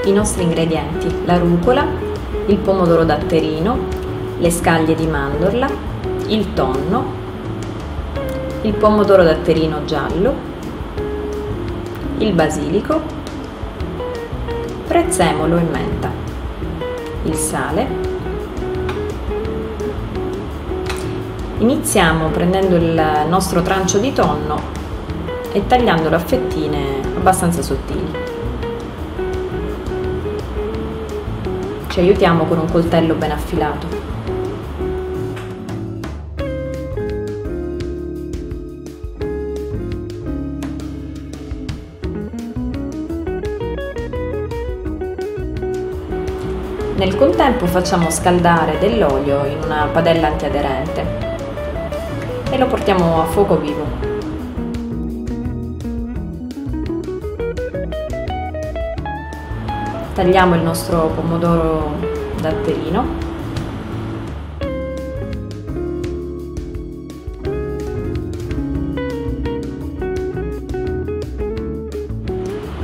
I nostri ingredienti: la rucola, il pomodoro datterino, le scaglie di mandorla, il tonno, il pomodoro datterino giallo, il basilico, prezzemolo e menta, il sale. Iniziamo prendendo il nostro trancio di tonno e tagliandolo a fettine abbastanza sottili. Ci aiutiamo con un coltello ben affilato. Nel contempo facciamo scaldare dell'olio in una padella antiaderente e lo portiamo a fuoco vivo. Tagliamo il nostro pomodoro datterino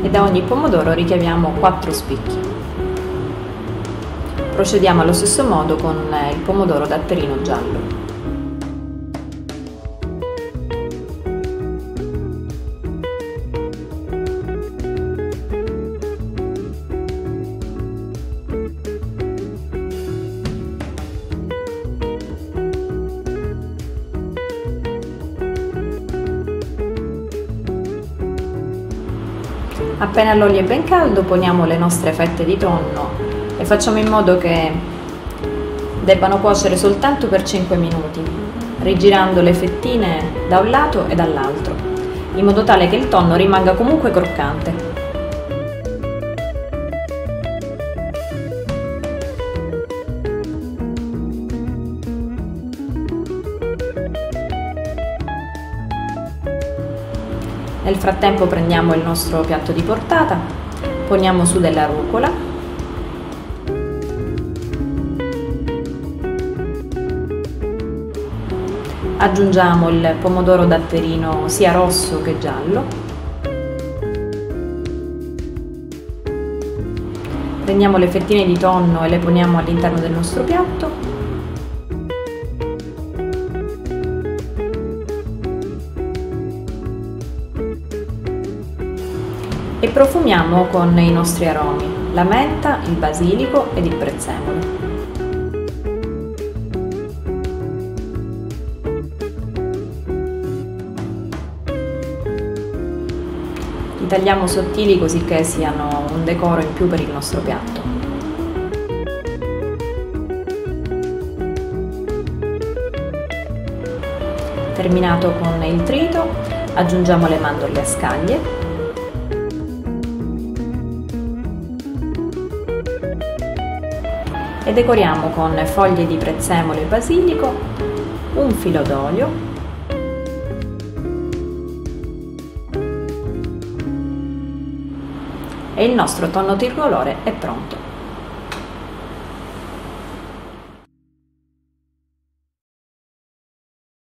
e da ogni pomodoro ricaviamo 4 spicchi. Procediamo allo stesso modo con il pomodoro datterino giallo. Appena l'olio è ben caldo, poniamo le nostre fette di tonno e facciamo in modo che debbano cuocere soltanto per 5 minuti, rigirando le fettine da un lato e dall'altro, in modo tale che il tonno rimanga comunque croccante. Nel frattempo prendiamo il nostro piatto di portata, poniamo su della rucola, aggiungiamo il pomodoro datterino sia rosso che giallo, prendiamo le fettine di tonno e le poniamo all'interno del nostro piatto e profumiamo con i nostri aromi, la menta, il basilico ed il prezzemolo. Li tagliamo sottili così che siano un decoro in più per il nostro piatto. Terminato con il trito, aggiungiamo le mandorle a scaglie e decoriamo con foglie di prezzemolo e basilico, un filo d'olio e il nostro tonno tricolore è pronto.